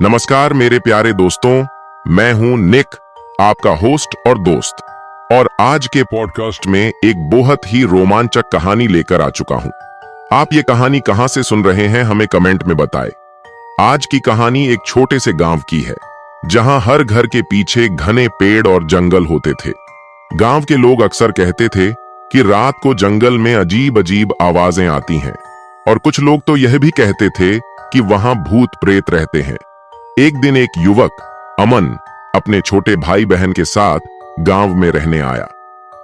नमस्कार मेरे प्यारे दोस्तों, मैं हूं निक, आपका होस्ट और दोस्त। और आज के पॉडकास्ट में एक बहुत ही रोमांचक कहानी लेकर आ चुका हूं। आप ये कहानी कहां से सुन रहे हैं हमें कमेंट में बताएं। आज की कहानी एक छोटे से गांव की है, जहां हर घर के पीछे घने पेड़ और जंगल होते थे। गांव के लोग अक्सर कहते थे कि रात को जंगल में अजीब अजीब आवाजें आती हैं, और कुछ लोग तो यह भी कहते थे कि वहां भूत प्रेत रहते हैं। एक दिन एक युवक अमन अपने छोटे भाई बहन के साथ गांव में रहने आया।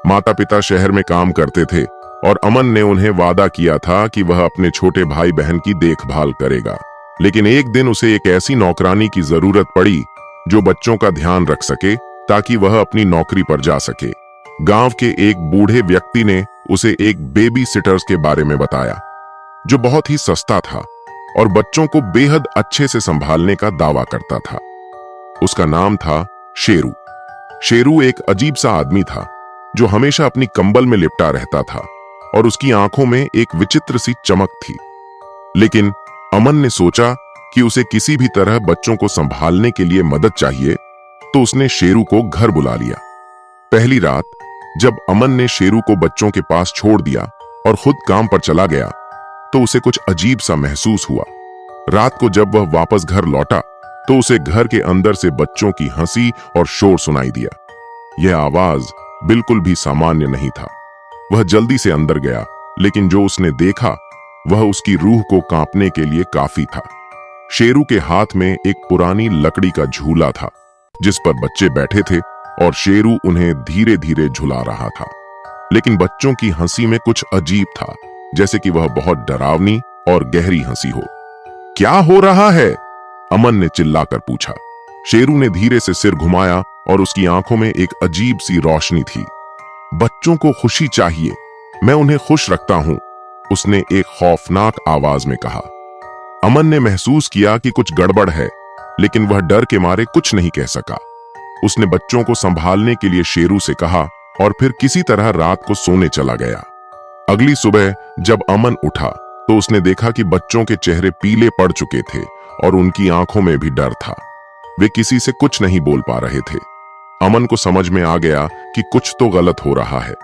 माता पिता शहर में काम करते थे और अमन ने उन्हें वादा किया था कि वह अपने छोटे भाई बहन की देखभाल करेगा। लेकिन एक दिन उसे एक ऐसी नौकरानी की जरूरत पड़ी जो बच्चों का ध्यान रख सके, ताकि वह अपनी नौकरी पर जा सके। गांव के एक बूढ़े व्यक्ति ने उसे एक बेबी सिटर्स के बारे में बताया, जो बहुत ही सस्ता था और बच्चों को बेहद अच्छे से संभालने का दावा करता था। उसका नाम था शेरू। शेरू एक अजीब सा आदमी था, जो हमेशा अपनी कंबल में लिपटा रहता था और उसकी आंखों में एक विचित्र सी चमक थी। लेकिन अमन ने सोचा कि उसे किसी भी तरह बच्चों को संभालने के लिए मदद चाहिए, तो उसने शेरू को घर बुला लिया। पहली रात जब अमन ने शेरू को बच्चों के पास छोड़ दिया और खुद काम पर चला गया, तो उसे कुछ अजीब सा महसूस हुआ। रात को जब वह वापस घर लौटा, तो उसे घर के अंदर से बच्चों की हंसी और शोर सुनाई दिया। यह आवाज बिल्कुल भी सामान्य नहीं था। वह जल्दी से अंदर गया, लेकिन जो उसने देखा वह उसकी रूह को कांपने के लिए काफी था। शेरू के हाथ में एक पुरानी लकड़ी का झूला था, जिस पर बच्चे बैठे थे और शेरू उन्हें धीरे धीरे झुला रहा था। लेकिन बच्चों की हंसी में कुछ अजीब था, जैसे कि वह बहुत डरावनी और गहरी हंसी हो। क्या हो रहा है? अमन ने चिल्लाकर पूछा। शेरू ने धीरे से सिर घुमाया और उसकी आंखों में एक अजीब सी रोशनी थी। बच्चों को खुशी चाहिए, मैं उन्हें खुश रखता हूं, उसने एक खौफनाक आवाज में कहा। अमन ने महसूस किया कि कुछ गड़बड़ है, लेकिन वह डर के मारे कुछ नहीं कह सका। उसने बच्चों को संभालने के लिए शेरू से कहा और फिर किसी तरह रात को सोने चला गया। अगली सुबह जब अमन उठा, तो उसने देखा कि बच्चों के चेहरे पीले पड़ चुके थे और उनकी आंखों में भी डर था। वे किसी से कुछ नहीं बोल पा रहे थे। अमन को समझ में आ गया कि कुछ तो गलत हो रहा है।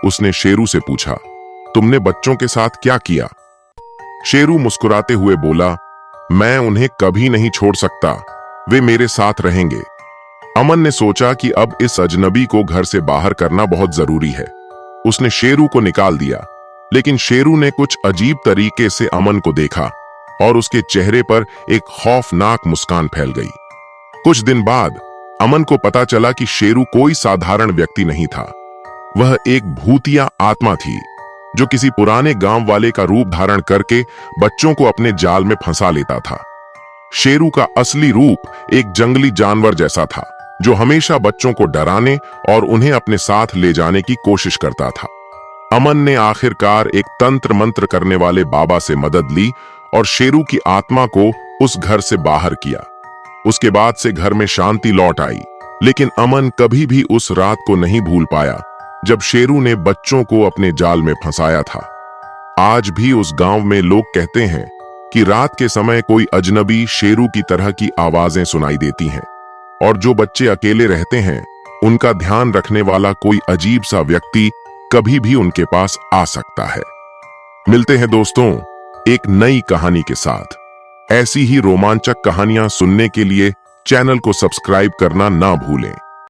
उसने शेरू से पूछा, तुमने बच्चों के साथ क्या किया? शेरू मुस्कुराते हुए बोला, मैं उन्हें कभी नहीं छोड़ सकता, वे मेरे साथ रहेंगे। अमन ने सोचा कि अब इस अजनबी को घर से बाहर करना बहुत जरूरी है। उसने शेरू को निकाल दिया, लेकिन शेरू ने कुछ अजीब तरीके से अमन को देखा और उसके चेहरे पर एक खौफनाक मुस्कान फैल गई। कुछ दिन बाद अमन को पता चला कि शेरू कोई साधारण व्यक्ति नहीं था। वह एक भूतिया आत्मा थी, जो किसी पुराने गांव वाले का रूप धारण करके बच्चों को अपने जाल में फंसा लेता था। शेरू का असली रूप एक जंगली जानवर जैसा था, जो हमेशा बच्चों को डराने और उन्हें अपने साथ ले जाने की कोशिश करता था। अमन ने आखिरकार एक तंत्र मंत्र करने वाले बाबा से मदद ली और शेरू की आत्मा को उस घर से बाहर किया। उसके बाद से घर में शांति लौट आई। लेकिन अमन कभी भी उस रात को नहीं भूल पाया जब शेरू ने बच्चों को अपने जाल में फंसाया था। आज भी उस गांव में लोग कहते हैं कि रात के समय कोई अजनबी शेरू की तरह की आवाजें सुनाई देती हैं, और जो बच्चे अकेले रहते हैं, उनका ध्यान रखने वाला कोई अजीब सा व्यक्ति कभी भी उनके पास आ सकता है। मिलते हैं दोस्तों एक नई कहानी के साथ। ऐसी ही रोमांचक कहानियां सुनने के लिए चैनल को सब्सक्राइब करना ना भूलें।